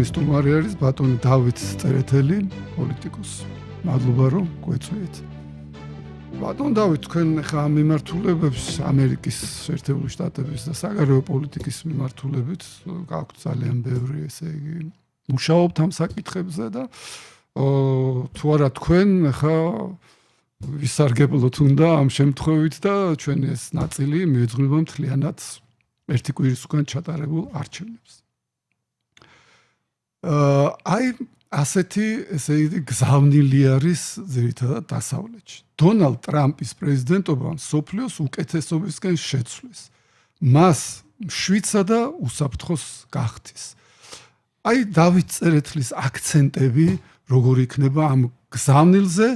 სტუმარი არის ბატონი დავით წერეთელი, პოლიტიკოსი. მადლობა რომ გვეწვიეთ. ბატონ დავით, თქვენ ხა მიმართულებებს ამერიკის შეერთებული შტატების და საგარეო პოლიტიკის მიმართულებით გაქვთ ძალიან ბევრი, ესე იგი, მუშაობთ ამ საკითხებზე და თუ არა თქვენ ხა ვისარგებლოთ უნდა ამ შემთხვევით და ჩვენი ეს ნაწილი მიეძღვნება მთლიანად ერთი კვირის უკან ჩატარებულ არჩევნებს. აი ასეთი ესე იგი გზავნილი არის ძირითადად დასავლეთში. დონალდ ტრამპის პრეზიდენტობა მსოფლიოს უკეთესობისკენ შეცვლეს. მას მშვიდსა და უსაფრთხოს გახდის. აი დავით წერეთლის აქცენტები როგორ იქნება ამ გზავნილზე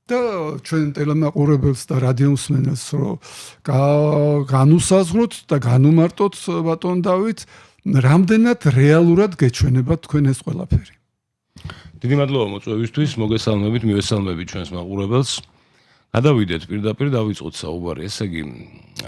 და ჩვენ ტელემაყურებელს და რადიომსმენელს რომ განუსაზღვროთ და განუმარტოთ ბატონ დავით, რამდენად რეალურად გეჩვენებათ თქვენ ეს ყველაფერი. დიდი მადლობა მოწვევისთვის, მოგესალმებით, მივესალმებით ჩვენს მაყურებელს. გადავიდეთ პირდაპირ დავიწყოთ საუბარი, ესე იგი,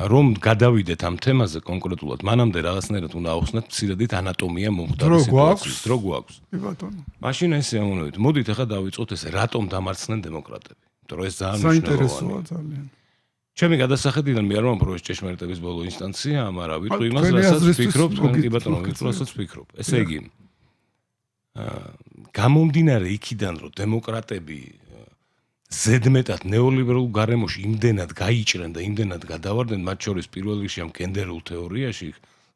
რომ გადავიდეთ ამ თემაზე კონკრეტულად, მანამდე რაღაცნაირად უნდა ავხსნათ მცირედით ანატომია მომხდარი სიტუაციის. დრო გვაქვს. კი ბატონო. მაშინ ესე ამოვნებით. მოდით ახლა დავიწყოთ ეს რატომ დამარცხდნენ დემოკრატები. იმიტომ რომ ეს ძალიან საინტერესოა ძალიან. ჩემი გადასახედიდან მე არ ვამბობ, რომ ეს ჭეშმარიტების ბოლო ინსტანცია, მაგრამ ვიტყვი იმას, რასაც ვფიქრობ, თქვენ კი ბატონო, ვიტყვი რასაც ვფიქრობ. ესე იგი, გამომდინარე იქიდან, რომ დემოკრატები ზედმეტად ნეოლიბერალურ გარემოში იმდენად გაიჭრენ და იმდენად გადავარდნენ, მათ შორის პირველ რიგში ამ გენდერულ თეორიაში,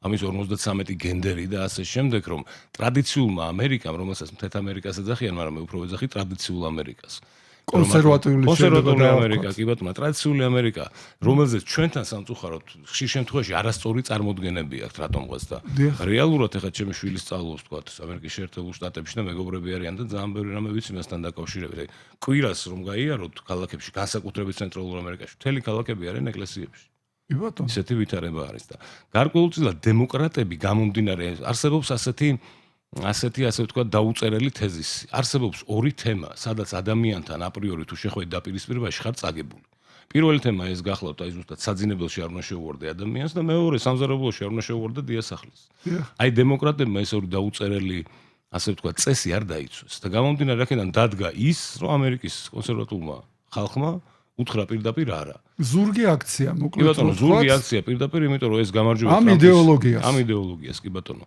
ამის 53 გენდერი და ასე შემდეგ, რომ ტრადიციულმა ამერიკამ, რომელსაც მთელ ამერიკას ეძახიან, მაგრამ მე უფრო ვეძახი ტრადიციულ ამერიკას. კონსერვატიული ამერიკა, კი ბატონო, ტრადიციული ამერიკა, რომელზეც ჩვენთან სამწუხაროდ ხშირ შემთხვევაში არასწორი წარმოდგენები აქვს რატომღაც და რეალურად ეხლა ჩემი შვილი სწავლობს თქვათ ამერიკის შეერთებულ შტატებში და მეგობრები არიან და ძალიან ბევრი რამე ვიცი მასთან დაკავშირებით. კვირას რომ გაიაროთ ქალაქებში, განსაკუთრებით ცენტრალურ ამერიკაში, მთელი ქალაქები არიან ეკლესიებში. კი ბატონო. ისეთი ვითარება არის და გარკვეულწილად დემოკრატები გამომდინარე არსებობს ასე ვთქვათ დაუწერელი თეზისი. არსებობს ორი თემა, სადაც ადამიანთან აპრიორი თუ შეხვედრით დაპირისპირებაში ხარ წაგებული. პირველი თემა ეს გახლავთ აი ზუსტად საძინებელში არ უნდა შეუვარდე ადამიანს და მეორე სამზარეულოში არ უნდა შეუვარდე დიასახლეს. აი დემოკრატებმა ეს ორი დაუწერელი ასე ვთქვათ წესი არ დაიცვეს და გამომდინარე აქედან დადგა ის, რომ ამერიკის კონსერვატულმა ხალხმა უთხრა პირდაპირ არა. ზურგი აქცია, მოკლედ. კი ბატონო, ზურგი აქცია პირდაპირ, იმიტომ რომ ეს გამარჯვება ამ იდეოლოგიას, კი ბატონო.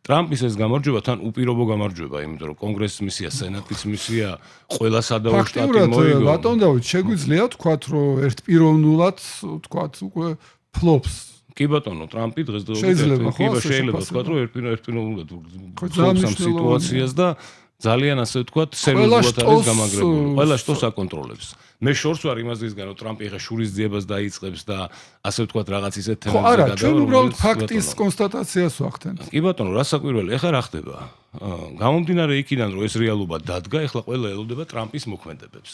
ტრამპის ეს გამარჯვება თან უპირობო გამარჯვება, იმიტომ რომ კონგრესის მისია, სენატის მისია, ყველა სადავო შტატი მოიგო. ბატონ დავით, შეგვიძლია თქვათ, რომ ერთპიროვნულად თქვათ უკვე ფლობს. კი ბატონო, ტრამპი დღესდღეობით შეიძლება თქვათ, რომ ერთპიროვნულად ფლობს ამ სიტუაციას და ძალიან ასე ვთქვათ, სერიოზულად არის გამაგრებული. ყველა შტოს აკონტროლებს. მე შორს ვარ იმაზისგან, რომ ტრამპი ახლა შურის ძიებას დაიწყებს და ასე ვთქვათ რაღაც ისეთ თემებზე გადავა. არა, ჩვენ უბრალოდ ფაქტის კონსტატაციას ვახდენთ. კი ბატონო, რა საკვირველი, ახლა რა ხდება? გამომდინარე იქიდან, რომ ეს რეალობა დადგა, ახლა ყველა ელოდება ტრამპის მოქმედებებს.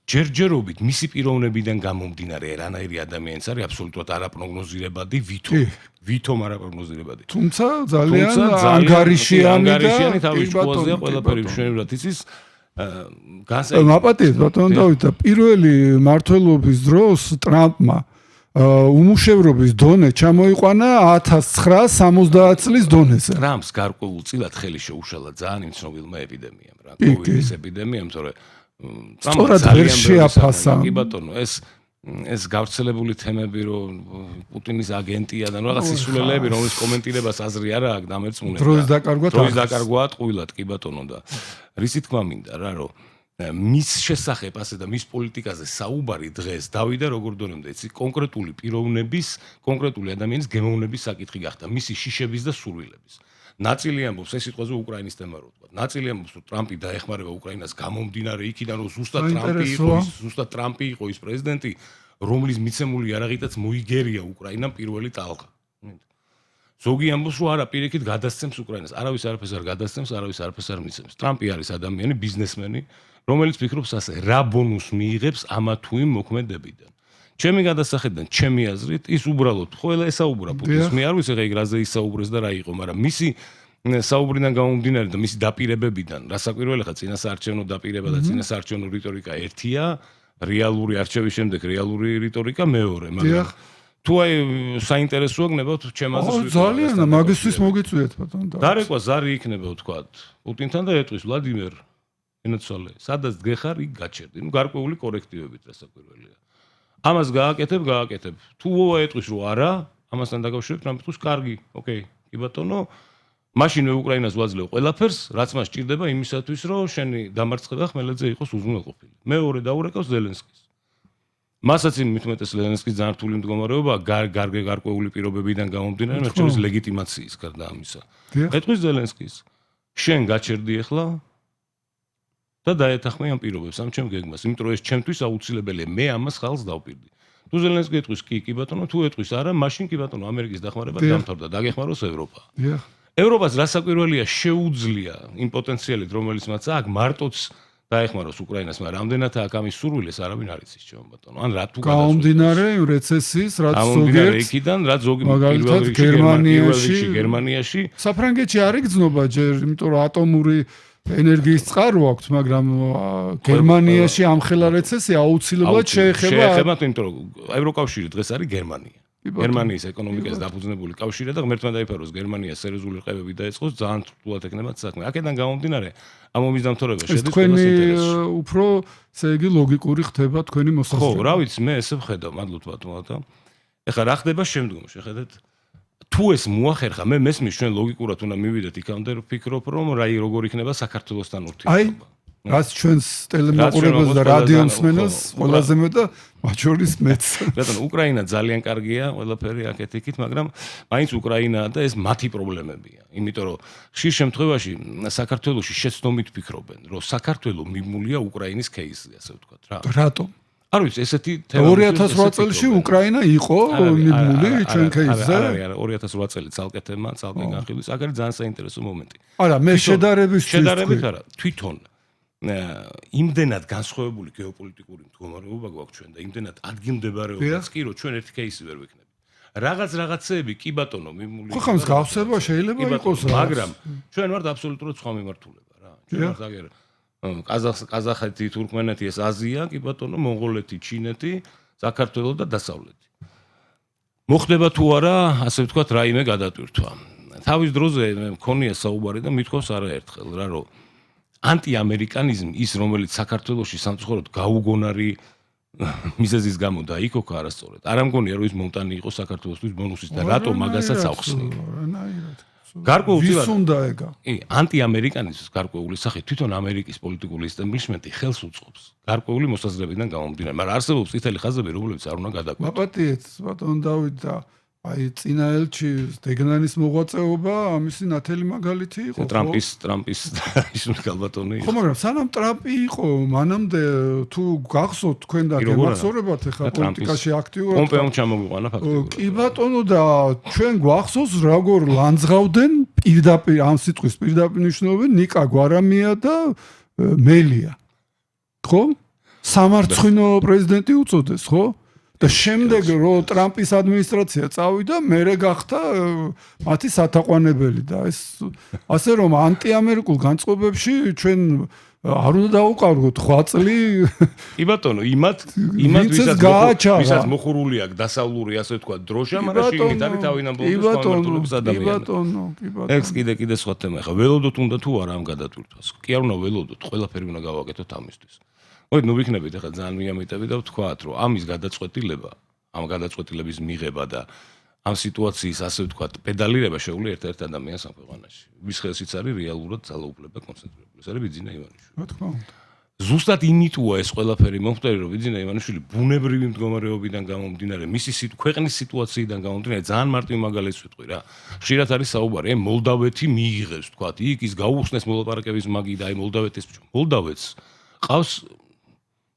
ჯერჯერობით მისი პიროვნებიდან გამომდინარე, რანაირი ადამიანიც არის აბსოლუტურად არაპროგნოზირებადი, ვითომ არაპროგნოზირებადი. თუმცა ძალიან ანგარიშიანი თავის შუაზეა ყველაფერი მშვენივრად იცის. მაპატიეთ ბატონ დავით და პირველი მმართველობის დროს ტრამპმა უმუშევრობის დონე ჩამოიყვანა 1970 წლის დონეზე. ტრამპს გარკვეულწილად ხელი შეუშალა ძალიან იმ ცნობილმა ეპიდემიამ, რა, კოვიდის ეპიდემიამ, თორე სწორად ვერ შეაფასა. კი ბატონო, ეს გავრცელებული თემები, რომ პუტინის აგენტია და რაღაც სისულელეები, რომლის კომენტირებას აზრი არა აქვს, დამერწმუნე. დროის დაკარგვა ტყუილად, კი ბატონო და რისი თქმა მინდა რა, რომ მის შესახებ ასე და მის პოლიტიკაზე საუბარი დღეს დავიდა როგორ დონემდე, იცი, კონკრეტული პიროვნების, კონკრეტული ადამიანის გემოვნების საკითხი გახდა, მისი შიშების და სურვილების. ნაწილი ამბობს ეს სიტყვაზე უკრაინის თემა რო ვთქვა. ნაწილი ამბობს რომ ტრამპი დაეხმარება უკრაინას გამომდინარე იქიდან რომ ზუსტად ტრამპი იყო ის პრეზიდენტი, რომლის მიცემული იარაღითაც მოიგერია უკრაინამ პირველი ტალღა. ზოგი ამბობს რომ არა პირიქით გადასცემს უკრაინას. არავის არაფერს არ გადასცემს, არავის არაფერს არ მიცემს. ტრამპი არის ადამიანი, ბიზნესმენი, რომელიც ფიქრობს ასე, რა ბონუს მიიღებს ამა თუ იმ მოქმედებიდან. ჩემი გადასახედიდან, ჩემი აზრით, ის უბრალოდ ყველა ესაუბრა პუტინს. მე არ ვიცი რა იგ რაზე ისაუბრეს და რა იყო, მაგრამ მისი საუბრიდან გამომდინარე და მისი დაპირებებიდან, რასაკვირველი ხა წინასაარჩევნო დაპირება და წინასაარჩევნო რიტორიკა ერთია, რეალური არჩევის შემდეგ რეალური რიტორიკა მეორე, მაგრამ თუ აი საინტერესოა გნებავთ ჩემაზე ძალიან მაგისთვის მოგიწვიეთ ბატონო და დარეკვა ზარი იქნება თქვა პუტინთან და ეტყვის ვლადიმერ ენაცვალე სადაც გეხარ იქ გაჩერდი ნუ გარკვეული კორექტივებით დასაკვირველია ამას გააკეთებ თუ ეტყვის რომ არა ამასთან დაკავშირებით რამე თქვის კარგი ოკეი კი ბატონო მაშინვე უკრაინას ვაძლევ ყველაფერს რაც მას ჭირდება იმისათვის რომ შენი დამარცხება ხმელეთზე იყოს უზრუნველყოფილი მეორე დაურეკავს ზელენსკის მასაც იმითმეტეს ზელენსკის ძალიან რთული მდგომარეობა გარკვეული პირობებიდან გამომდინარე მათ შორის ლეგიტიმაციის გარდა ამისა ეტყვის ზელენსკის შენ გაჩერდი ახლა და დაეთანხმე ამ პირობებს ამ ჩემ გეგმას იმიტომ რომ ეს ჩემთვის აუცილებელია მე ამას ხალხს დავპირდი თუ ზელენსკი ეტყვის კი ბატონო თუ ეტყვის არა მაშინ კი ბატონო ამერიკის დახმარება დამთავრდა დაგეხმაროს ევროპა ევროპას რასაკვირველია შეუძლია იმ პოტენციალით რომელიც მას აქვს მარტოც დაეხმაროს უკრაინას მაგრამ რამდენად აქვს ამის სურვილს არავინ არ იცის ჩემო ბატონო ან რა თუ გამომდინარე რეცესიის რაც ზოგიერთ იქიდან რაც ზოგი გერმანიაში საფრანგეთში არ იგრძნობა ჯერ იმიტომ რომ ატომური ენერგიის წყარო აქვს მაგრამ გერმანიაში ამხელა რეცესია აუცილებლად შეეხება იმიტომ რომ ევროკავშირი დღეს არის გერმანიის ეკონომიკას დაფუძნებული კავშირია და ღმერთმა დაიფაროს გერმანიას სერიოზული ყევები დაეწყოს ძალიან რთულად ექნება საქმე. აქედან გამომდინარე ამ ომის დამთავრება შედის ყველას ინტერესში. უფრო ესე იგი ლოგიკური ხდება თქვენი მოსაზრება. ხო, რა ვიცი, მე ესე ვხედავ, მადლობთ ბატონო და ეხლა რა ხდება შემდგომში, შეხედეთ თუ ეს მოახერხა, მე მესმის ჩვენ ლოგიკურად უნდა მივიდეთ იქამდე ვფიქრობ რომ როგორ იქნება საქართველოსთან ურთიერთობა. რაც ჩვენს ტელემოყურებელს და რადიომსმენელს ყველაზე მეტ და მათ შორის მეც. ბატონო, უკრაინა ძალიან კარგია, ყველაფერი აქეთ-იქით, მაგრამ მაინც უკრაინაა და ეს მათი პრობლემებია. იმიტომ რომ ხშირ შემთხვევაში საქართველოში შეცდომით ფიქრობენ, რომ საქართველო მიმულია უკრაინის кейსზე, ასე ვთქვათ რა. რატომ? არ ვიცი, ესეთი 2008 წელს უკრაინა იყო მიმული ჩვენ кейსზე? არა, 2008 წელი ცალკე თემა, ცალკე განხილვის, აქ არის ძალიან საინტერესო მომენტი. არა, მე შედარებით არა, თვითონ იმდენად განსხვავებული გეოპოლიტიკური მდგომარეობა გვაქვს ჩვენ და იმდენად ადგილმდებარეობაც კი რომ ჩვენ ერთი кейსი ვერ ვიქნებით. რაღაცეები კი ბატონო მიმული. ხო ხამს გავსება შეიძლება იყოს რა. მაგრამ ჩვენ ვართ აბსოლუტურად სხვა მიმართულება რა. ჩვენ ვართ აგერ ყაზახეთი, თურქმენეთი, ეს აზია, კი ბატონო, მონღოლეთი, ჩინეთი, საქართველო და დასავლეთი. მოხდება თუ არა, ასე ვთქვათ, რაიმე გადატვირთვა. თავის დროზე მე მქონია საუბარი და მithქვავს არაერთხელ რა რომ ანტიამერიკანიზმი ის რომელიც საქართველოში სამწუხაროდ გაუგონარი მიზეზის გამო დაიქოქა არასწორად. არ ამგონია რომ ის მონტანი იყო საქართველოსთვის ბონუსის და რატო მაგასაც ახსნილ. გარკვეულწილად უნდა ეგა. ანტიამერიკანიზმის გარკვეული სახე თვითონ ამერიკის პოლიტიკური ესტაბლიშმენტი ხელს უწყობს. გარკვეული მოსაზრებიდან გამომდინარე, მაგრამ არსებობს წითელი ხაზები, რომლებიც არ უნდა გადაგვეთქვათ. მაპატიეთ, ბატონ დავით და აი წინა ელჩი დეგნანის მოღვაწეობა ამისი ნათელი მაგალითი იყო. ტრამპის ის გალბატონი იყო. ხო, მაგრამ სანამ ტრამპი იყო, მანამდე თუ გახსოვთ თქვენ და გემახსოვრებათ ახლა პოლიტიკაში აქტიურად. პომპეომ ჩამოგვიყვანა ფაქტობრივად. კი ბატონო და ჩვენ გვახსოვს როგორ ლანძღავდნენ პირდაპირ ამ სიტყვის პირდაპირ ნიშნულობენ ნიკა გვარამია და მელია. ხო? სამარცხვინო პრეზიდენტი უწოდეს, ხო? და შემდეგ რომ ტრამპის ადმინისტრაცია წავიდა, მერე გახდა მათი სათაყვანებელი და ეს ასე რომ ანტიამერიკულ განწყობებში ჩვენ არ უნდა დავუყაროთ 8 წელი. კი ბატონო, იმათ ვისაც მოხურული აქვს დასავლური ასე ვთქვათ დროშა, მაგრამ შიგნით არის თავინამბობის მომენტულობის ადამიანი. კი ბატონო. ეს კიდე სხვა თემა. ახლა ველოდოთ უნდა თუ არა ამ გადატვირთვას. კი არ უნდა ველოდოთ, ყველაფერი უნდა გავაკეთოთ ამისთვის. მოდი ნუ ვიქნებით ახლა ძალიან მიამიტები და ვთქვათ რომ ამის გადაწყვეტილება, ამ გადაწყვეტილების მიღება და ამ სიტუაციის ასე ვთქვათ პედალირება შეუძლია ერთ-ერთ ადამიანს ამ ქვეყანაში. ვის ხელშიც არის რეალურად ძალაუფლება კონცენტრირებული. ეს არის ბიძინა ივანიშვილი. რა თქმა უნდა. ზუსტად იმითუა ეს ყველაფერი მომხდარი რომ ბიძინა ივანიშვილი ბუნებრივი მდგომარეობიდან გამომდინარე, მისი ქვეყნის სიტუაციიდან გამომდინარე ძალიან მარტივ მაგალითს ვიტყვი რა. ხშირად არის საუბარი, მოლდავეთი მიიღებს ვთქვათ, იქ ის გაუხსნეს მოლაპარაკების მაგი და აი მოლდავეთს ყავს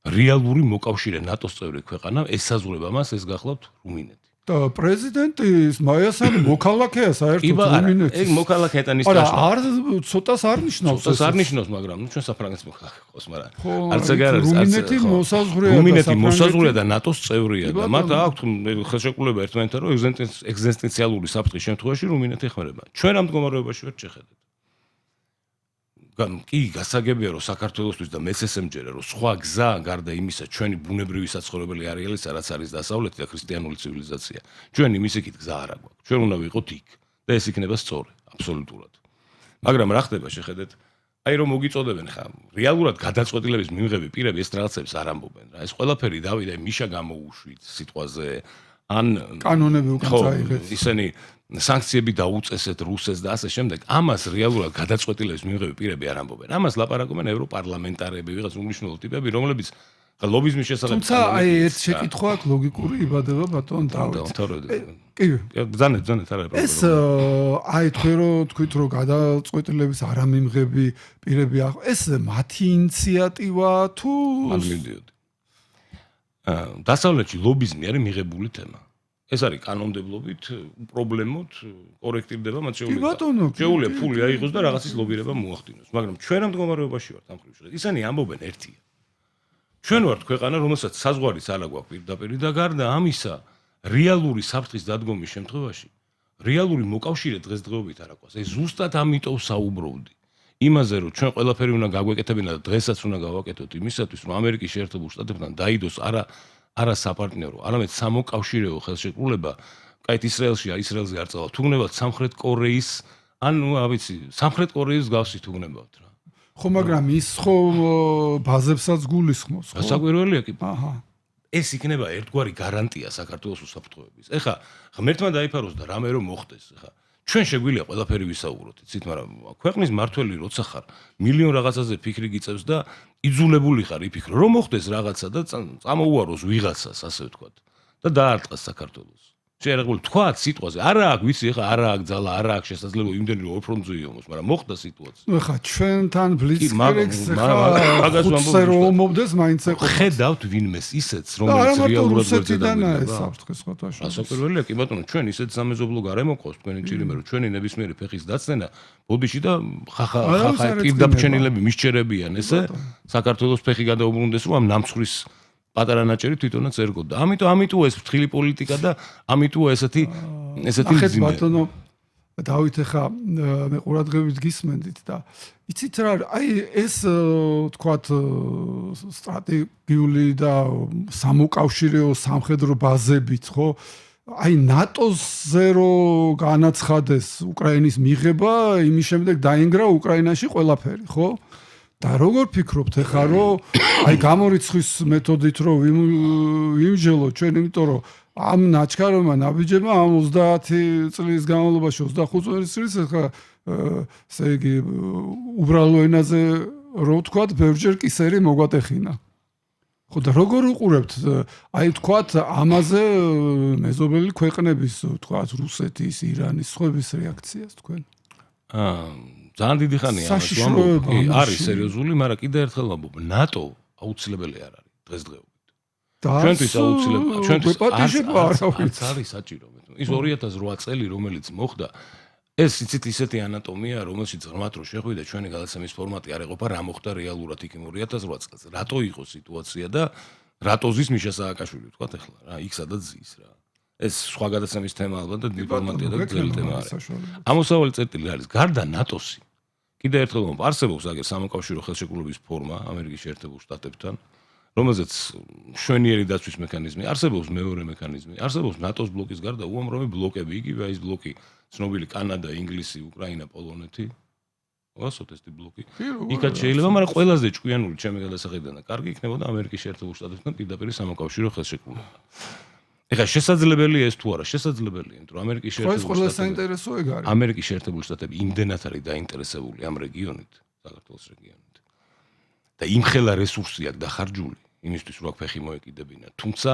რეალური მოკავშირე ნატოს წევრი ქვეყანა, ესაზღვრება მას, ეს გახლავთ რუმინეთი. და პრეზიდენტის მაიასანი მოქალაქეა საერთოდ რუმინეთის. ეგ მოქალაქეთან ის არა, არ ცოტას არ ნიშნავს. ცოტას არ ნიშნავს, მაგრამ ნუ ჩვენ საფრანგეთის მოქალაქე ყავს, მაგრამ არც ეგ არ არის. რუმინეთი მოსაზღვრეა. რუმინეთი მოსაზღვრეა და ნატოს წევრია და მათ აქვთ ხელშეკრულება ერთმანეთთან, რომ ეგზისტენციალური საფრთხის შემთხვევაში რუმინეთი ეხმარება. ჩვენ ამ მდგომარეობაში ვართ შეხედეთ. კი გასაგებია რომ საქართველოსთვის და მეც ეს ემჯერა რომ სხვა გზა გარდა იმისა ჩვენი ბუნებრივი საცხოვრებელი არეალისა რაც არის დასავლეთი და ქრისტიანული ცივილიზაცია ჩვენ იმის იქით გზა არ აქვს ჩვენ უნდა ვიყოთ იქ და ეს იქნება სწორი აბსოლუტურად მაგრამ რა ხდება შეხედეთ აი რომ მოგიწოდებენ ხა რეალურად გადაწყვეტილების მიღები პირები ეს რაღაცებს არ ამბობენ რა ეს ყველაფერი დავიდა მიშა გამოუშვით სიტყვაზე ან კანონები უკან წაიღეთ ისინი სანქციები დაუწესეთ რუსეთს და ასე შემდეგ ამას რეალურად გადაწყვეტილების მიღები პირები არ ამბობენ ამას ლაპარაკობენ ევროპარლამენტარები ვიღაც უმნიშვნელო ტიპები რომლებიც ლობიზმის შესახებ თუმცა აი ერთ შეკითხვა აქვს ლოგიკური იბადება ბატონ დავით კი ბრძანეთ არა ეს აი თქვით რომ გადაწყვეტილების არამიმღები პირები ეს მათი ინიციატივა თუ მიდიოდი დასავლეთში ლობიზმი არის მიღებული თემა ეს არის კანონმდებლობით პრობლემოთ კორექტირდება მათ შეუძლია ფული აიღოს და რაღაცის ლობირება მოახდინოს მაგრამ ჩვენ ამ მდგომარეობაში ვართ ამ ხრივ ისინი ამბობენ ერთია ჩვენ ვართ ქვეყანა რომელსაც საზღვარიც არ აქვს პირდაპირ და გარდა ამისა რეალური საფრთხის დადგომის შემთხვევაში რეალური მოკავშირე დღესდღეობით არ აქვს ეს ზუსტად ამიტომ საუბრობდი იმაზე რომ ჩვენ ყველაფერი უნდა გაგვეკეთებინა და დღესაც უნდა გავაკეთოთ იმისათვის რომ ამერიკის შეერთებულ შტატებთან დაიდოს არა საპარტნიორო არამედ სამოკავშირეო ხელშეკრულება კაით ისრაელზე არ წავალ თუგნებავთ სამხრეთ კორეის ანუ ავიცი სამხრეთ კორეის გავსი თუგნებავთ რა ხო მაგრამ ის ხო ბაზებსაც გულისხმობს ხო საკვირველია კი აჰა ეს იქნება ერთგვარი გარანტია საქართველოს უსაფრთხოების ეხა ღმერთმა დაიფაროს და რამე რომ მოხდეს ეხა ჩვენ შეგვიძლია ყველაფერი ვისაუბროთ იცით მაგრამ ქვეყნის მართველი როცა ხარ მილიონ რაღაცაზე ფიქრი გიწევს და იძულებული ხარ იფიქრო რომ მოხდეს რაღაცა და წამოუაროს ვიღაცას ასე ვთქვათ და დაარტყას საქართველოს შეიძლება თქვათ სიტყვაზე არა აქვს ვიცი ეხა არა აქვს ძალა არა აქვს შესაძლებლობა იმდენი რომ ორ ფრონტზე იომოს მაგრამ მოხდა სიტუაცია ეხა ჩვენთან ბლიცკრიგს ეხა რომ მომდეს მაინც ეხა ხედავთ ვინმეს ისეც რომელიც რეალურად გვერდზედაა საფრთხეს ხოთაშო ასაკურველია კი ბატონო ჩვენ ისეთ სამეზობლო გარემო ყავს თქვენი ჭირიმე რომ ჩვენი ნებისმიერი ფეხის დაცდენა ბოდიში და ხახა პირდაბჩენილები მისჩერებიან ესე საქართველოს ფეხი გადაუბრუნდეს რომ ამ ნამცხვრის პატარა ნაჭერი თვითონაც ერგოდა. ამიტომ ეს ფრთხილი პოლიტიკა და ამიტომ ესეთი ახეთ ბატონო დავით ახლა მე ყურადღებით გისმენდით და იცით რა აი ეს თქვათ სტრატეგიული და სამოკავშირეო სამხედრო ბაზებით ხო აი ნატოზე რო განაცხადეს უკრაინის მიღება იმის შემდეგ დაინგრა უკრაინაში ყველაფერი ხო და როგორ ფიქრობთ ახლა რომ აი გამორიცხვის მეთოდით რომ ვიმსჯელო ჩვენ იმიტომ რომ ამ ნაჩქარმა ნაბიჯებმა ამ 30 წლის განმავლობაში 25 წლის ახლა ესე იგი უბრალო ენაზე რო ვთქვათ ბევრჯერ კისერი მოგვატეხინა ხო და როგორ უყურებთ აი თქვათ ამაზე მეზობელი ქვეყნების თქვათ რუსეთის ირანის სხვების რეაქციას თქვენ ძალიან დიდი ხანია ამას ვამბობ. არის სერიოზული, მაგრამ კიდევ ერთხელ ვამბობ, ნატო აუცილებელი არ არის დღესდღეობით. ჩვენთვის აუცილებელი, ჩვენთვის არის საჭირო. ის 2008 წელი რომელიც მოხდა, ეს იცით ისეთი ანატომია, რომელშიც ღრმად რო შეხვიდა ჩვენი გადაცემის ფორმატი არ ეყოფა რა მოხდა რეალურად იქ 2008 წელს. რატო იყო სიტუაცია და რატოზის მიშა სააკაშვილი თქვა ახლა რა, იქ სადაც ზის რა. ეს სხვა გადაცემის თემა ალბათ და დიპლომატია და ძველი თემა არის. ამოსავალი წერტილი არის გარდა ნატოსი. კიდევ ერთხელ ვამბობ, არსებობს აგერ სამოკავშირო ხელშეკრულების ფორმა ამერიკის შეერთებულ შტატებთან, რომელზეც მშვენიერი დაცვის მექანიზმი, არსებობს მეორე მექანიზმი, არსებობს ნატოს ბლოკის გარდა უამრავი ბლოკები, იგივე ის ბლოკი, ცნობილი კანადა, ინგლისი, უკრაინა, პოლონეთი. ვასოთ ეს ბლოკი. იქაც შეიძლება, მაგრამ ყველაზე ჭკვიანური ჩემი გადასახედიდან და კარგი იქნებოდა ამერიკის შეერთებულ შტატებთან პირდაპირ სამოკავშირო ხელშეკრულება. ეხლა შესაძლებელია ეს თუ არა შესაძლებელია იმიტომ რომ ამერიკის შეერთებული შტატები ამერიკის შეერთებული შტატები იმდენად არის დაინტერესებული ამ რეგიონით საქართველოს რეგიონით და იმხელა რესურსი აქვს დახარჯული იმისთვის რომ აქ ფეხი მოეკიდებინა თუმცა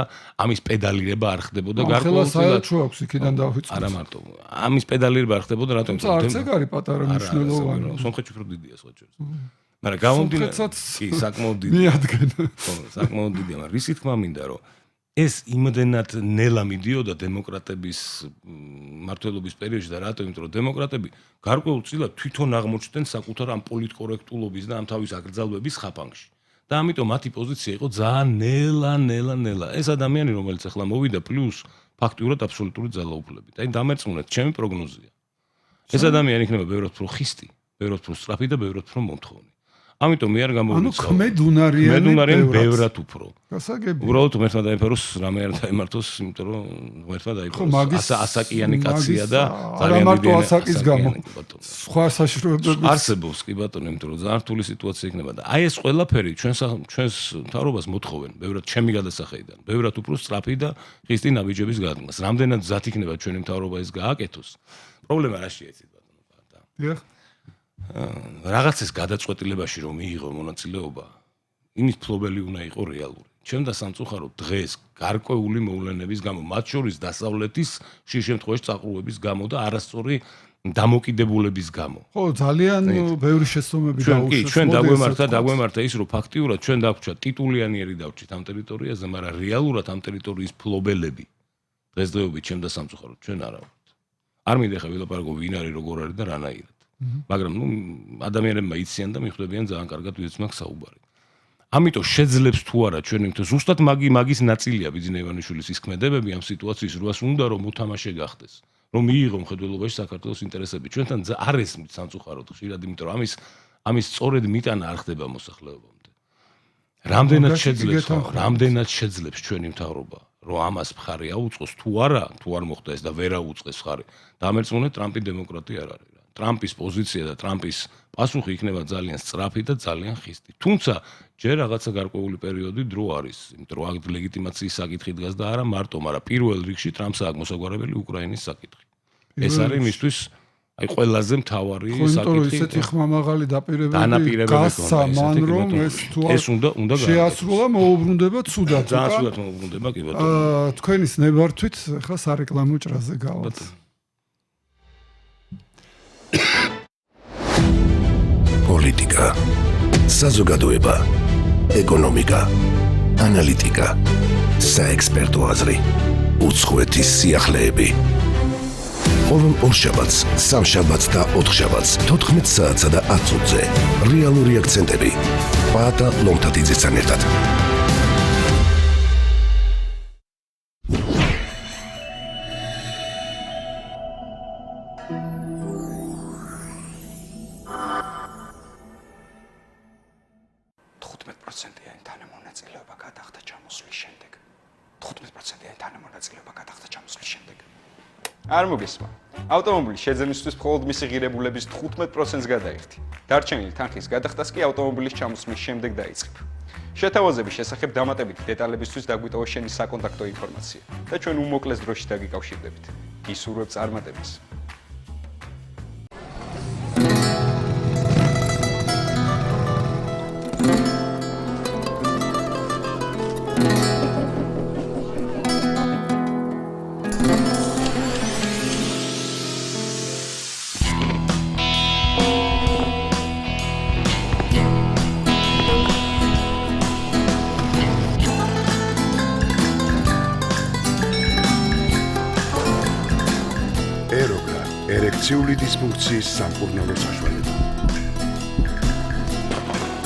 ამის პედალირება არ ხდებოდა გარკვეულწილად ხო აქვს იქიდან დავიწყოთ არა მარტო ამის პედალირება არ ხდებოდა რატომ არც ეგ არის პატარა მნიშვნელოვანი სომხეთში უფრო დიდია სხვაჯერ მაგრამ გამომდინარე კი საკმაოდ დიდია მიადგენ საკმაოდ დიდია მაგრამ რის თქმა მინდა რომ ეს იმდენად ნელა მიდიოდა დემოკრატების მმართველობის პერიოდში და რატო? იმიტომ რომ დემოკრატები გარკვეულწილად თვითონ აღმოჩნდნენ საკუთარ ამ პოლიტკორექტულობის და ამ თავის აკრძალვების ხაფანგში. და ამიტომ მათი პოზიცია იყო ძალიან ნელა. ეს ადამიანი რომელიც ახლა მოვიდა პლუს ფაქტიურად აბსოლუტური ძალაუფლებით. აი დამერწმუნეთ, ჩემი პროგნოზია. ეს ადამიანი იქნება ბევრად უფრო ხისტი ბევრად უფრო სწრაფი და ბევრად უფრო მომთხოვნი. ამიტომ მე არ ანუ გამოვიწყავ. ქმედუნარიანი ბევრად უფრო. გასაგებია. უბრალოდ ღმერთმა დაიფაროს რამე არ დაემართოს, იმიტომ რომ ღმერთმა დაიფაროს ასაკიანი კაცია და ძალიან მარტო ასაკის გამო. სხვა საშუალებები არსებობს კი ბატონო, იმიტომ რომ ძალიან რთული სიტუაცია იქნება და აი ეს ყველაფერი ჩვენს მთავრობას მოთხოვენ, ბევრად ჩემი გადასახედიდან, ბევრად უფრო სწრაფი და ხისტი ნაბიჯების გადგმას. რამდენად მზად იქნება ჩვენი მთავრობა ეს გააკეთოს? პრობლემა რაშია იცით ბატონო? დიახ. რაღაცის გადაწყვეტილებაში რომ მიიღო მონაწილეობა, იმის ფლობელი უნდა იყო რეალური. ჩემ და სამწუხაროდ დღეს გარკვეული მოვლენების გამო, მათ შორის დასავლეთის ხშირ შემთხვევაში წაყრუების გამო და არასწორი დამოკიდებულების გამო. ხო, ძალიან ბევრი შესწომები დაუშვეს. ჩვენ დაგვემართა ის, რომ ფაქტიურად ჩვენ დაგვჭა ტიტულიანიერი დავჭით ამ ტერიტორიაზე, მაგრამ რეალურად ამ ტერიტორიის ფლობელები დღესდღეობით ჩემ და სამწუხაროდ ჩვენ არა ვართ. არ მინდა ხა ვილაპარაკო ვინ არის, როგორ არის და რანაირად. მაგრამ ადამიანებმა იციან და მიხვდებიან ძალიან კარგად ვინც მაქვს საუბარი. ამიტომ შეძლებს თუ არა ჩვენ იმით ზუსტად მაგის ნაწილია ბიძინა ივანიშვილის ის ქმედებები ამ სიტუაციის რვას უნდა რომ მოთამაშე გახდეს. რომ მიიღო მხედველობაში საქართველოს ინტერესები. ჩვენთან არ ესმით სამწუხაროდ ხშირად, იმიტომ რომ ამის სწორედ მიტანა არ ხდება მოსახლეობამდე. რამდენად შეძლებს ჩვენი მთავრობა რომ ამას მხარი აუწყოს თუ არა, თუ არ მოხდა ეს და ვერ აუწყეს მხარი. დამერწმუნეთ ტრამპი დემოკრატი არ არის. ტრამპის პოზიცია და ტრამპის პასუხი იქნება ძალიან სწრაფი და ძალიან ხისტი. თუმცა ჯერ რაღაცა გარკვეული პერიოდი დრო არის, იმიტომ რომ აქ ლეგიტიმაციის საკითხი დგას და არა მარტო, მაგრამ პირველ რიგში ტრამპს აქვს მოსაგვარებელი უკრაინის საკითხი. ეს არის მისთვის აი ყველაზე მთავარი საკითხი. ისეთი ხმამაღალი დაპირებები გასცა მან რომ ეს უნდა შეასრულა მოუბრუნდება ცუდად. ძალიან ცუდად მოუბრუნდება კი ბატონო. თქვენის ნებართვით ახლა სარეკლამო ჭრაზე გავალთ. პოლიტიკა, საზოგადოება, ეკონომიკა, ანალიტიკა, საექსპერტო აზრი, უცხოეთის სიახლეები. ყოველ ორშაბათს, სამშაბათს და ოთხშაბათს 14 საათსა და 10 წუთზე რეალური აქცენტები. პაატა ლომთათიძესთან ერთად. არ მოგესმა. ავტომობილის შეძენისთვის მხოლოდ მისი ღირებულების 15%-ს გადაიხდი. დარჩენილი თანხის გადახდას კი ავტომობილის ჩამოსვლის შემდეგ დაიწყებ. შეთავაზების შესახებ დამატებითი დეტალებისთვის დაგვიტოვა შენი საკონტაქტო ინფორმაცია და ჩვენ უმოკლეს დროში დაგიკავშირდებით. გისურვებ წარმატებას. ერექციული დისფუნქციის სამკურნალო საშუალება.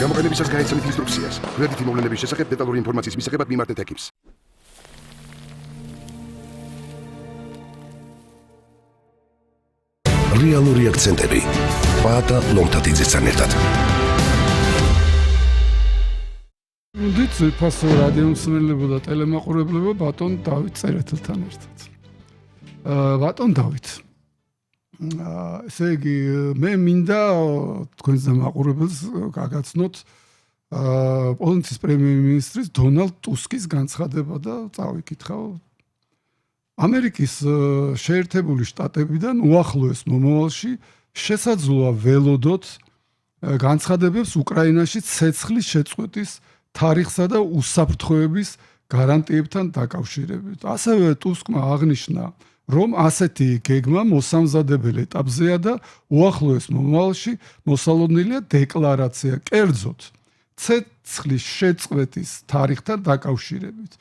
გამოყენებისას გაეცემით ინსტრუქციას. გვერდითი მოვლენების შესახებ დეტალური ინფორმაციის მისაღებად მიმართეთ ექიმს. რეალური აქცენტები. პაატა ლომთათიძესთან ერთად. მოდით ფასო რადიო მსმენელებო და ტელემაყურებლებო ბატონ დავით წერეთელთან ერთად. ბატონ დავით ესე იგი მე მინდა თქვენს დამაყურებელს გაგაცნოთ პოლონეთის პრემიერ-მინისტრის დონალდ ტუსკის განცხადება და წავიკითხავ ამერიკის შეერთებული შტატებიდან უახლოეს მომავალში შესაძლოა ველოდოთ განცხადებებს უკრაინაში ცეცხლის შეწყვეტის თარიღსა და უსაფრთხოების გარანტიებთან დაკავშირებით. ასევე ტუსკმა აღნიშნა რომ ასეთი გეგმა მოსამზადებელ ეტაპზეა და უახლოეს მომავალში მოსალოდნელია დეკლარაცია კერძოდ ცეცხლის შეწყვეტის თარიღთან დაკავშირებით.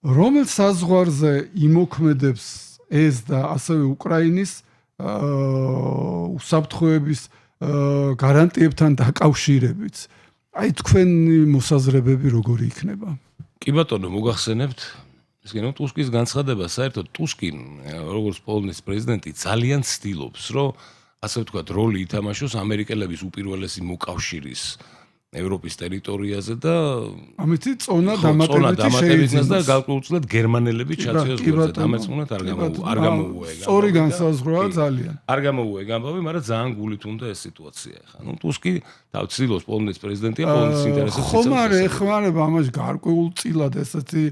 რომელ საზღვარზე იმოქმედებს ეს და ასევე უკრაინის უსაფრთხოების გარანტიებთან დაკავშირებით. აი თქვენი მოსაზრებები როგორი იქნება? კი ბატონო, მოგახსენებთ ისინი ტუსკის განცხადება საერთოდ ტუსკი როგორც პოლონეთის პრეზიდენტი ძალიან ცდილობს რომ ასე ვთქვათ, როლი ითამაშოს ამერიკელების უპირველესი მოკავშირის ევროპის ტერიტორიაზე და ამით წონა დამატებითი დამატებითი და გარკვეულწილად გერმანელები ჩაწიოს გვერდზე. ამეწმუნათ არ გამოუვია. სწორი განსაზღვრაა ძალიან. არ გამოუვია გამბავი, მაგრამ ძალიან გულით უნდა ეს სიტუაცია ხა. ნუ ტუსკი თავცილოს პოლონეთის პრეზიდენტია, პოლონეთის ინტერესებს ხომ არ ეხმარება ამაში გარკვეულწილად ესეთი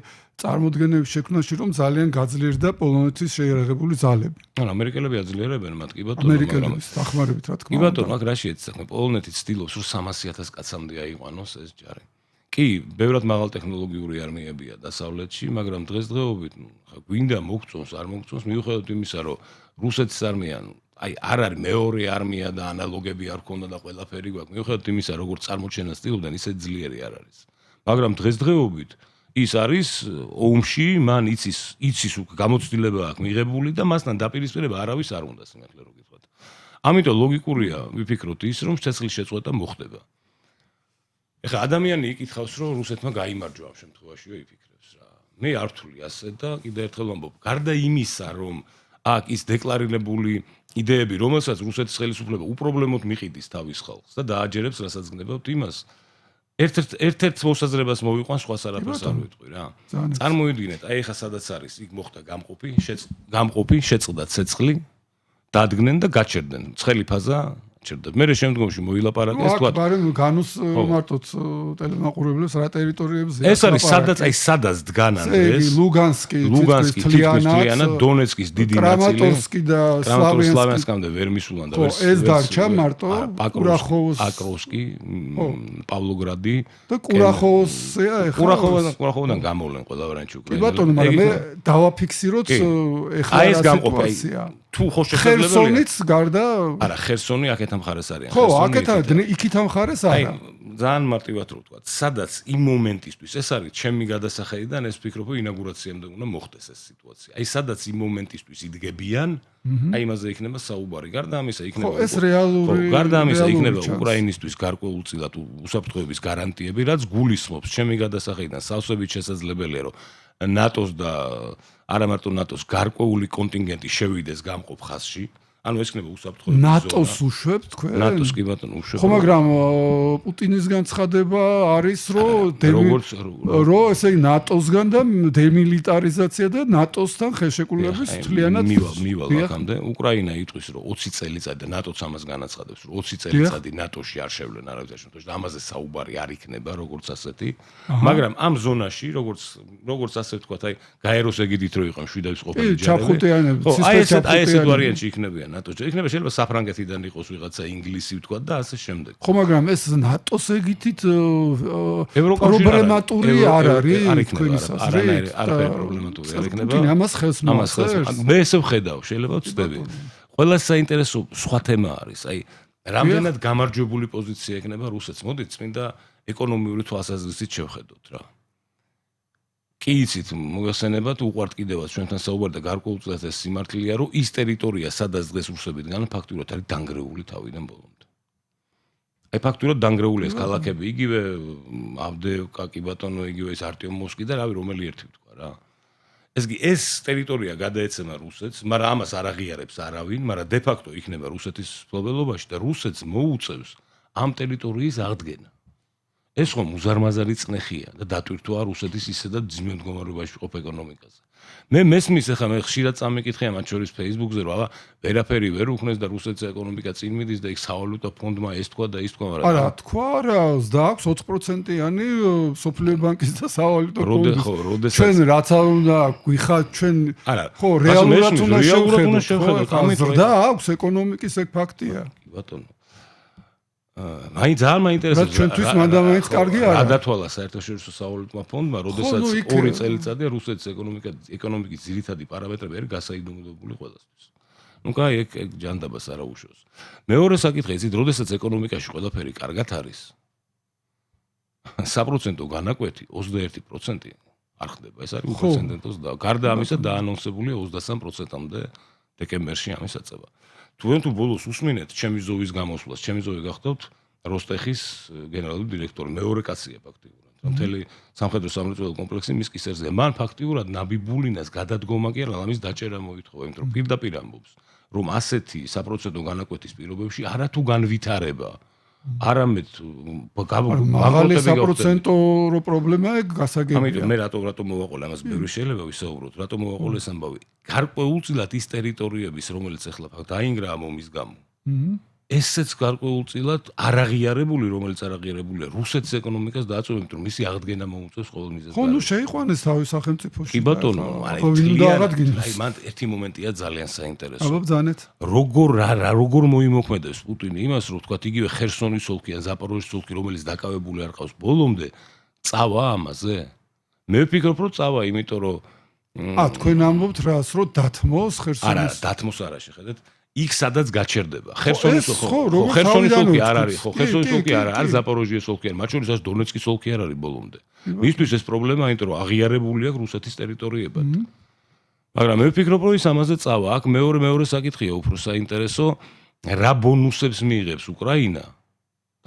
წარმოდგენების შექმნაში, რომ ძალიან გაძლიერდა პოლონეთის შეიარაღებული ძალები. ანუ ამერიკელები აძლიერებენ მათ კი ბატონო, ამერიკელების დახმარებით რა თქმა კი უნდა. ბატონო, მაგ რაში ეცახმე პოლონეთი ცდილობს რომ 300,000 კაცამდე აიყვანოს ეს ჯარი. კი, ბევრად მაღალ ტექნოლოგიური არმიებია დასავლეთში, მაგრამ დღესდღეობით ხა გვინდა მოგწონს, არ მოგწონს, მიუხედავად იმისა, რომ რუსეთის არმია აი არ არის მეორე არმია და ანალოგები არ ქონდა და ყველაფერი გვაქვს. მიუხედავად იმისა, როგორც წარმოჩენას ცდილობდნენ, ისე ძლიერი არ არის. მაგრამ დღესდღეობით ის არის ომში, მან იცის უკვე გამოცდილება აქვს მიღებული და მასთან დაპირისპირება არავის არ უნდა სიმართლე რო გითხრათ. ამიტომ ლოგიკურია ვიფიქროთ ის, რომ ცეცხლის შეწყვეტა მოხდება. ეხლა ადამიანი იკითხავს, რომ რუსეთმა გაიმარჯვა ამ შემთხვევაშიო იფიქრებს რა. მე არ ვთვლი ასე და კიდევ ერთხელ ვამბობ, გარდა იმისა, რომ აქ ის დეკლარირებული იდეები, რომელსაც რუსეთის ხელისუფლება უპრობლემოდ მიყიდის თავის ხალხს და დააჯერებს, რასაც გნებავთ იმას, ერთ-ერთ მოსაზრებას მოვიყვან, სხვას არაფერს არ ვიტყვი რა. წარმოიდგინეთ, აი ეხა სადაც არის, იქ მოხდა გამყოფი, შეწყდა ცეცხლი, დადგნენ და გაჩერდნენ. ცხელი ფაზა ჩერდა. მე შემდგომში მოილაპარაკეს თქვა. მაგრამ განუს მარტოც ტელემაყურებლებს რა ტერიტორიებზე ეს არის სადაც აი სადაც დგანან დღეს. ლუგანსკი, თლიანად, დონეცკის დიდი ნაწილი. კრამატორსკი და სლავიანსკამდე ვერ მისულან და ეს დარჩა მარტო პაკროვსკი, პავლოგრადი და კურახოვსია ეხლა. კურახოვიდან გამოვლენ ყველავარანჩი უკვე. კი ბატონო, მაგრამ მე დავაფიქსიროთ ეხლა აი ეს გამყოფი. თუ ხო შესაძლებელია. ხერსონიც გარდა არა, ხერსონი აქეთ ამხარეს არიან. ხო, აქეთ იქით ამხარეს არა. ძალიან მარტივად რო ვთქვა, სადაც იმ მომენტისთვის ეს არის ჩემი გადასახედიდან, ეს ვფიქრობ, რომ ინაგურაციამდე უნდა მოხდეს ეს სიტუაცია. აი სადაც იმ მომენტისთვის იდგებიან, აი იმაზე იქნება საუბარი. გარდა ამისა იქნება ეს რეალური გარდა ამისა იქნება უკრაინისთვის გარკვეულწილად უსაფრთხოების გარანტიები, რაც გულისხმობს ჩემი გადასახედიდან სავსებით შესაძლებელია, რომ ნატოს და არა მარტო ნატოს გარკვეული კონტინგენტი შევიდეს გამყოფ ხაზში. ანუ ეს იქნება უსაფრთხოების ზონა. ნატოს უშვებ თქვენ? ნატოს კი ბატონო უშვებ. ხო, მაგრამ პუტინისგან ცხადება არის, რომ ესე იგი ნატოსგან და დემილიტარიზაცია და ნატოსთან ხელშეკრულების თლიანად მივალ აქამდე. უკრაინა იტყვის, რომ 20 წელიწადი და ნატოც ამას განაცხადებს, რომ 20 წელიწადი ნატოში არ შევლენ არავის შემთხვევაში და ამაზე საუბარი არ იქნება, როგორც ასეთი. მაგრამ ამ ზონაში, როგორც ასე ვთქვათ, აი გაეროს ეგიდით რო იყო მშვიდობის ყოფილი ჯარები. ჩაფხუტიანები, აი ესეთ ვარიანტში იქნებიან. ნატოში. იქნება შეიძლება საფრანგეთიდან იყოს ვიღაცა ინგლისი ვთქვა და ასე შემდეგ. ხო, მაგრამ ეს ნატოს ეგითით პრობლემატური არ არის თქვენს აზრით? არაფერი პრობლემატური არ იქნება. პუტინი ამას ხელს მოაწერს. მე ესე ვხედავ, შეიძლება ვწდები. ყველა საინტერესო სხვა თემა არის. აი, რამდენად გამარჯვებული პოზიცია ექნება რუსეთს. მოდით წმინდა ეკონომიური თვალსაზრისით შევხედოთ რა. კი იცით, მოგესწრებათ, უყვართ კიდევაც ჩვენთან საუბარი და გარკვეულწილად ეს სიმართლეა, რომ ის ტერიტორია, სადაც დღეს რუსები დგანან, ფაქტურად არის დანგრეული თავიდან ბოლომდე. აი ფაქტურად დანგრეული ეს ქალაქები, იგივე ავდეევკა, კი ბატონო, იგივე ეს არტიომოვსკი და რავი რომელი ერთი ვთქვა რა. ეს ტერიტორია გადაეცემა რუსეთს, მაგრამ ამას არ აღიარებს არავინ, მაგრამ de facto იქნება რუსეთის მფლობელობაში და რუსეთს მოუწევს ამ ტერიტორიის აღდგენა. ეს ხომ უზარმაზარი წნეხია და დატვირთვა რუსეთის ისედაც ძიმ მდგომარეობაში ყოფ ეკონომიკაზე. მე მესმის ახლა მე ხშირად წამიკითხია მათ შორის Facebook-ზე, რომ აბა ვერაფერი ვერ უხნეს და რუსეთის ეკონომიკა წინ მიდის და იქ სავალუტო ფონდმა ეს თქვა და ის თქვა, მაგრამ არა, თქვა რა, დააქვს 20%-იანი სოფლიო ბანკის და სავალუტო ფონდის. ჩვენ რაც უნდა გვიხათ, ჩვენ ხო რეალურად უნდა შევხედოთ. ამით და აქვს ეკონომიკის ეგ ფაქტია. ბატონო მაინც ძალიან მაინტერესებს ჩვენთვის მანდამაინც კარგი არა. გადათვალა საერთაშორისო სავალუტო ფონდმა, როდესაც 2 წელიწადია რუსეთის ეკონომიკის ძირითადი პარამეტრები არის გასაიდუმლოებული ყველასთვის. ნუ კაი, ეგ ჯანდაბას არა უშოს. მეორე საკითხი იცით, როდესაც ეკონომიკაში ყველაფერი კარგად არის, საპროცენტო განაკვეთი 21% არ ხდება. ეს არის უპრეცედენტოს და გარდა ამისა დაანონსებულია 23%-მდე დეკემბერში ამის აწევა. თუ ბოლოს უსმინეთ ჩემი ზოვის გამოსვლას, ჩემი ზოვი გახდოთ როსტეხის გენერალური დირექტორი, მეორე კაცია ფაქტიურად. მთელი სამხედრო სამრეწველო კომპლექსი მის კისერზეა. მან ფაქტიურად ნაბიბულინას გადადგომა კი არა, ამის დაჭერა მოითხოვა, იმიტომ რომ პირდაპირ ამბობს. რომ ასეთი საპროცედო განაკვეთის პირობებში არა თუ განვითარება არამედ მაღალი საპროცენტო პრობლემაა გასაგებია. ამიტომ მე რატომ მოვაყოლე ამას ბევრი შეიძლება ვისაუბროთ, რატომ მოვაყოლე ეს ამბავი. გარკვეულწილად ის ტერიტორიების, რომელიც ახლა დაინგრა ამ ომის გამო. ესეც გარკვეულწილად არაღიარებული, რომელიც არაღიარებულია რუსეთის ეკონომიკას დააწევებთ, რომ მისი აღდგენა მოუწევს ყოველ მიზეზს. ხო, ნუ შეიყვანეს თავის სახელმწიფოში. კი ბატონო, მან ერთი მომენტია ძალიან საინტერესო. აბა ბძანეთ. როგორ მოიმოქმედებს პუტინი იმას, რომ თქვა იგივე ხერსონის ოლქი ან ზაპოროჟის ოლქი, რომელიც დაკავებული არ ყავს ბოლომდე, წავა ამაზე? მე ვფიქრობ, რომ წავა, იმიტომ რომ თქვენ ამბობთ რას, რომ დათმოს ხერსონის? არა, დათმოს არა შეხედეთ. იქ სადაც გაჩერდება. ხერსონის ოლქი არ არის, ხო, ხერსონის ოლქი არ არის, ზაპოროჟიეს ოლქი არ არის, მათ შორის არის დონეცკის ოლქი არ არის ბოლომდე. მისთვის ეს პრობლემაა, იმიტომ რომ აღიარებული აქვს რუსეთის ტერიტორიებად. მაგრამ მე ვფიქრობ, რომ ის ამაზე წავა. აქ მეორე საკითხია უფრო საინტერესო, რა ბონუსებს მიიღებს უკრაინა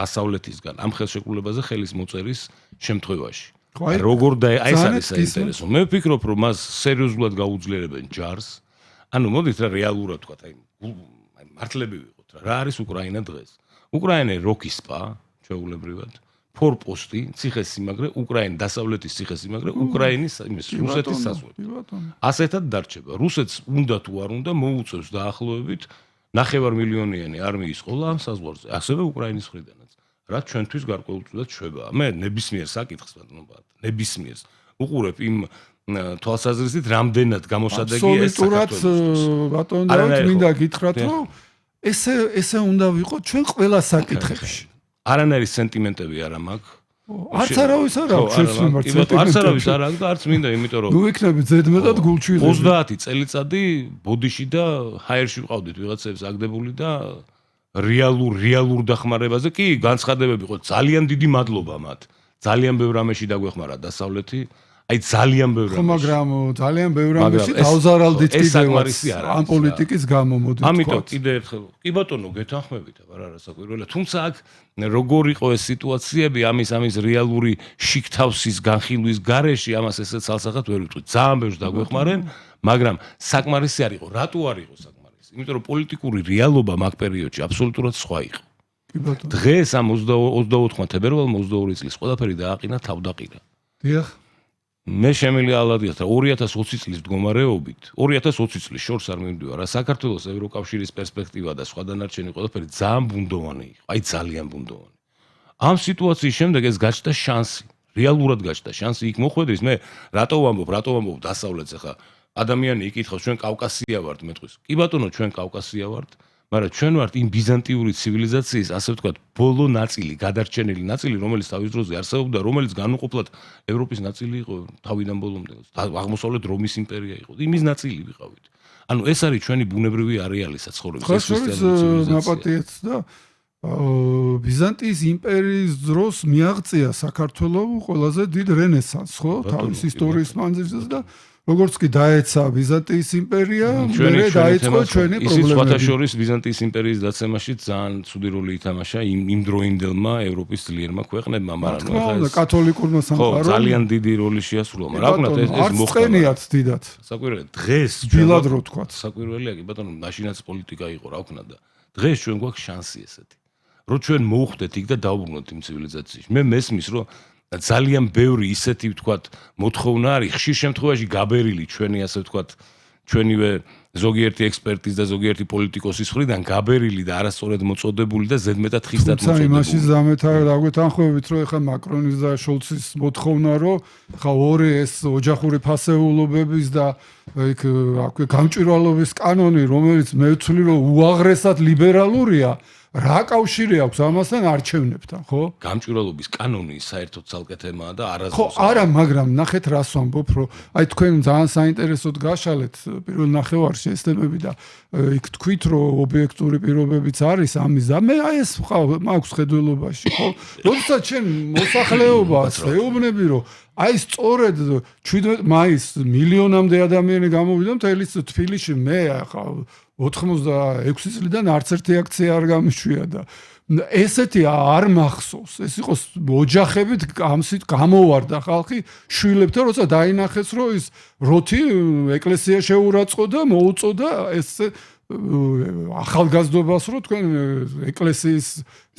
დასავლეთისგან ამ ხელშეკრულებაზე ხელის მოწერის შემთხვევაში. როგორ და ეს არის საინტერესო. მე ვფიქრობ, რომ მას სერიოზულად გაუძლიერებენ ჯარს. ანუ მოდით რა რეალურად თქვა, აი მართლები ვიყოთ რა არის უკრაინა დღეს. უკრაინა როკისპა, ჩვეულებრივად, ფორპოსტი, ციხესიმაგრე, უკრაინა დასავლეთის ციხესიმაგრე, უკრაინის იმის რუსეთის საზღვარი. ასეთად დარჩება. რუსეთს უნდა თუ არ უნდა მოუწევს დაახლოებით 9,500,000-იანი არმიის ყოლა ამ საზღვარზე, ასევე უკრაინის მხრიდანაც. რაც ჩვენთვის გარკვეულწილად შვებაა. მე ნებისმიერ საკითხს ვატნობ, ნებისმიერს უყურებ იმ თვალსაზრისით რამდენად გამოსადეგია ეს საქართველოს. ბატონო, მინდა გითხრათ, რომ ესე უნდა ვიყოთ ჩვენ ყველა საკითხებში. არანაირი სენტიმენტები არ მაქვს. არც არავის არ აქვს ჩვენს მიმართ სენტიმენტები. არც არავის არ აქვს და არც მინდა, იმიტომ რომ ნუ იქნები ზედმეტად გულში 30 წელიწადი ბოდიში და ჰაერში ვყავდით ვიღაცებს აგდებული და რეალურ დახმარებაზე კი განცხადებები იყო ძალიან დიდი მადლობა მათ. ძალიან ბევრ რამეში დაგვეხმარა დასავლეთი. აი ძალიან ბევრ რამეში. მაგრამ ძალიან ბევრ რამეში დავზარალდით კიდევაც ამ პოლიტიკის გამო მოდით. ამიტომ კიდე ერთხელ კი ბატონო გეთანხმებით, არა საკვირველია. თუმცა აქ როგორ იყო ეს სიტუაციები ამის რეალური შიგთავსის განხილვის გარეშე ამას ესეც ალსახად ვერ ვიტყვით. ძალიან ბევრს დაგვეხმარენ, მაგრამ საკმარისი არ იყო. რატო არ იყო საკმარისი? იმიტომ რომ პოლიტიკური რეალობა მაგ პერიოდში აბსოლუტურად სხვა იყო. კი ბატონო. დღეს ამ 24 თებერვალ 22 წლის ყველაფერი დააყინა თავდაყირა. დიახ. მე შემიძლია ალადიათ რა 2020 წლის მდგომარეობით 2020 წლის შორს არ მივდივარ რა საქართველოს ევროკავშირის პერსპექტივა და სხვა დანარჩენი ყველაფერი ძალიან ბუნდოვანი იყო აი ძალიან ბუნდოვანი ამ სიტუაციის შემდეგ ეს გაჩნდა შანსი რეალურად გაჩნდა შანსი იქ მოხვედრის მე რატო ვამბობ დასავლეთს ახლა ადამიანი იკითხავს ჩვენ კავკასია ვართ მეტყვის კი ბატონო ჩვენ კავკასია ვართ მაგრამ ჩვენ ვართ იმ ბიზანტიური ცივილიზაციის ასე ვთქვათ ბოლო ნაწილი გადარჩენილი ნაწილი რომელიც თავის დროზე არსებობდა რომელიც განუყოფლად ევროპის ნაწილი იყო თავიდან ბოლომდე აღმოსავლეთ რომის იმპერია იყო იმის ნაწილი ვიყავით ანუ ეს არის ჩვენი ბუნებრივი არეალი საცხოვრების ეს ნაპატიეთ და ბიზანტიის იმპერიის დროს მიაღწია საქართველოს ყველაზე დიდ რენესანსს ხო თავის ისტორიის მანძილზე და როგორც კი დაეცა ბიზანტიის იმპერია, მე დაიწყო ჩვენი პრობლემები. ისიც სხვათა შორის ბიზანტიის იმპერიის დაცემაში ძალიან ცუდი როლი ითამაშა იმ დროინდელმა ევროპის ძლიერმა ქვეყნებმა, მაგრამ კათოლიკურმა სამყარომ ძალიან დიდი როლი შეასრულა, მაგრამ რა ვქნათ ეს მოხდა. არც დიდად. საკვირველია, დღეს ბილად რო თქვა. საკვირველია კი ბატონო, მაშინაც პოლიტიკა იყო, რა ვქნათ და დღეს ჩვენ გვაქვს შანსი ესეთი. რომ ჩვენ მოვხვდეთ იქ და დავუბრუნოთ იმ ცივილიზაციაში. მე მესმის რომ ძალიან ბევრი ისეთი ვთქვათ მოთხოვნა არის ხშირ შემთხვევაში გაბერილი ჩვენი ასე ვთქვათ ჩვენივე ზოგიერთი ექსპერტის და ზოგიერთი პოლიტიკოსის მხრიდან გაბერილი და არასწორად მოწოდებული და ზედმეტად ხისტად მოწოდებული. იმაში ზამეთა დაგვეთანხმებით რომ ეხა მაკრონის და შოლცის მოთხოვნა რომ ხა ორი ეს ოჯახური ფასეულობების და იქ აქვე გამჭვირვალობის კანონი რომელიც მე ვთვლი რომ უაღრესად ლიბერალურია რა კავშირი აქვს ამასთან არჩევნებთან, ხო? გამჭვირვალობის კანონი საერთოდ ცალკე თემაა და არასდროს. ხო, არა, მაგრამ ნახეთ რას ვამბობ, რომ აი თქვენ ძალიან საინტერესოდ გაშალეთ პირველ ნახევარში ეს თემები და იქ თქვით, რომ ობიექტური პირობებიც არის ამის და მე აი ეს მაქვს ხედველობაში, ხო? როდესაც ჩვენ მოსახლეობას ეუბნები, რომ აი სწორედ 17 მაისს მილიონამდე ადამიანი გამოვიდა მთელი თბილისში მე ახლა 86 წლიდან არც ერთი აქცია არ გამიშვია და ესეთი არ მახსოვს ეს იყო ოჯახებით ამსით გამოვარდა ხალხი შვილებთან როცა დაინახეს რომ ის როთი ეკლესია შეურაცხო და მოუწოდა ეს ახალგაზრდობას რო თქვენ ეკლესიის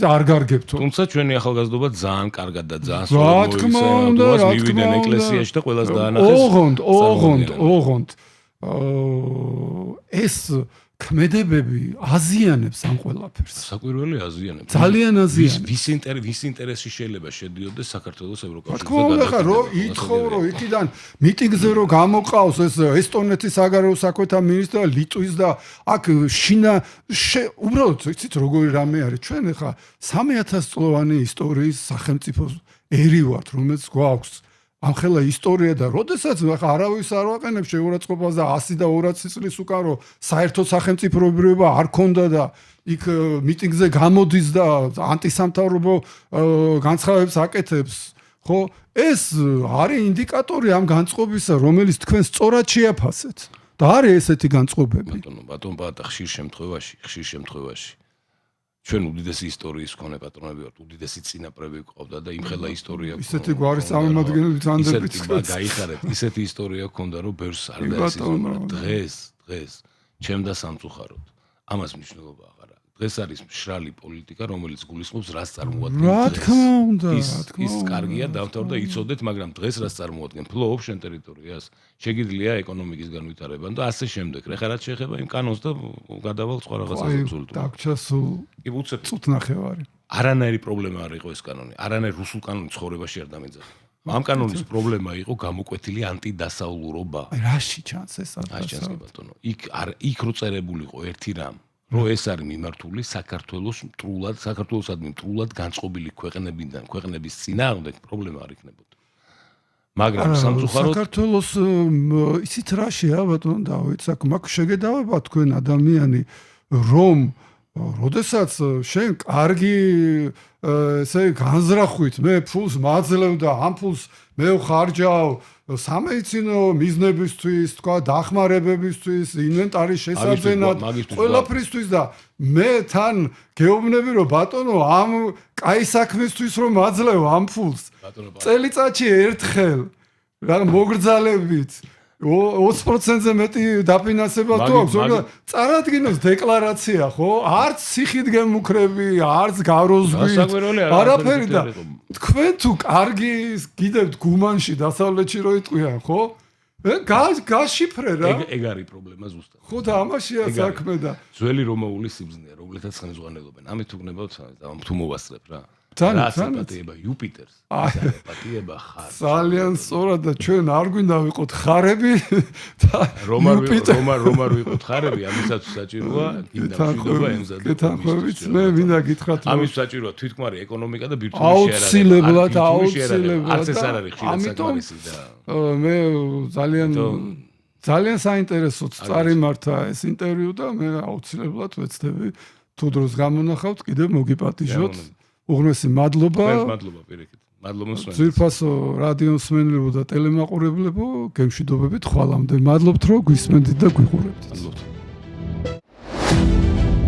არ გარგებთო. თუმცა ჩვენი ახალგაზრდობა ძალიან კარგად და ძალიან რა თქმა უნდა, მივიდნენ ეკლესიაში და ყველას დაანახეს. ოღონდ ეს ქმედებები აზიანებს ამ ყველაფერს. საკვირველი აზიანებს. ძალიან აზიანებს. ვის ინტერესი შეიძლება შედიოდეს საქართველოს ევროკავშირში. თქმა უნდა, ხა რო ითხოვრო იქიდან მიტინგზე რო გამოყავს ეს ესტონეთის საგარეო საქმეთა მინისტრი და ლიტვის და აქ უბრალოდ იცით როგორი რამე არის. ჩვენ ხა 3000 წლოვანი ისტორიის სახელმწიფო ერი ვართ, რომელიც გვაქვს ამხელა ისტორია და როდესაც ხა არავის არ ვაყენებს შეურაცხყოფას და 100 და 200 წლის უკან რო საერთო სახელმწიფოებრიობა არ ქონდა და იქ მიტინგზე გამოდის და ანტისამთავრობო განცხადებებს აკეთებს, ხო? ეს არის ინდიკატორი ამ განწყობისა, რომელიც თქვენ სწორად შეაფასეთ. და არის ესეთი განწყობები. ბატონო ბატა ხშირ შემთხვევაში ჩვენ უდიდესი ისტორიის მქონე პატრონები ვართ, უდიდესი წინაპრები გვყავდა და იმხელა ისტორია გვქონდა. ისეთი გვარის წარმომადგენელი ძანდებით. გაიხარეთ, ისეთი ისტორია გქონდა, რომ ბევრს არ დაესწრებოდა. დღეს ჩემ და სამწუხაროდ ამას მნიშვნელობა აღარ აქვს. დღეს არის მშრალი პოლიტიკა, რომელიც გულისხმობს რას წარმოადგენს. რა თქმა უნდა, ის კარგია დავთავრდა იცოდეთ, მაგრამ დღეს რას წარმოადგენს? ფლოობს შენ ტერიტორიას, შეგიძლია ეკონომიკის განვითარება და ასე შემდეგ. ხა რაც შეეხება იმ კანონს და გადავალ სხვა რაღაცას აბსოლუტურად. დაგჭა სულ კი უცებ წუთნახევარი. არანაირი პრობლემა არ იყო ეს კანონი. არანაირი რუსულ კანონი ცხოვრებაში არ დამეძახა. ამ კანონის პრობლემა იყო გამოკვეთილი ანტიდასავლურობა. რაში ჩანს ეს ჩანს კი ბატონო. იქ რო წერებული იყო ერთი რამ, რომ ეს არის მიმართული საქართველოსადმი მტრულად განწყობილი ქვეყნების წინააღმდეგ, პრობლემა არ იქნებოდა. მაგრამ სამწუხაროდ საქართველოს ისიც რაშია ბატონო დავით, მაგ შეგედავება თქვენ ადამიანი რომ როდესაც შენ კარგი ესე განზრახვით მე ფულს მაძლევ და ამ ფულს მე ვხარჯავ სამედიცინო მიზნებისთვის, თქვა დახმარებებისთვის, ინვენტარის შესაძენად, ყველაფრისთვის და მე თან გეუბნები რომ ბატონო ამ კაი საქმისთვის რომ მაძლევ ამ ფულს წელიწადში ერთხელ რა მოგრძალებით 20%-ზე მეტი დაფინანსება თუ აქვს, ზოგადად წარადგინოს დეკლარაცია, ხო? არც სიხით გემუქრები, არც გაროზგვით, არაფერი და თქვენ თუ კარგი გიდებთ გუმანში დასავლეთში რო იტყვიან, ხო? გაშიფრე რა. ეგ არის პრობლემა ზუსტად. ხო და ამაშია საქმე და ძველი რომაული სიბრძნეა, რომლითაც ხელმძღვანელობენ. ამით უგნებავთ თუ მოვასწრებ რა. ძალიან პატიება იუპიტერს. პატიება ხარ. ძალიან სწორად და ჩვენ არ გვინდა ვიყოთ ხარები და რომ არ ვიყოთ ხარები, ამისაც საჭიროა გინდა მშვიდობა ემზადო. გეთანხმებით, მე მინდა გითხრათ რომ ამის საჭიროა თვითქმარი ეკონომიკა და ბირთვული შეერაგება. აუცილებლად. არც ეს არ არის ხშირად საკმარისი და მე ძალიან საინტერესოა წარიმართა ეს ინტერვიუ და მე აუცილებლად ვეცდები თუ დროს გამონახავთ კიდევ მოგიპატიჟოთ. უღრმესი მადლობა. მადლობა პირიქით. მადლობა მსმენელს. ძვირფასო რადიო მსმენელებო და ტელემაყურებლებო, გემშვიდობებით ხვალამდე. მადლობთ რომ გვისმენდით და გვიყურებთ.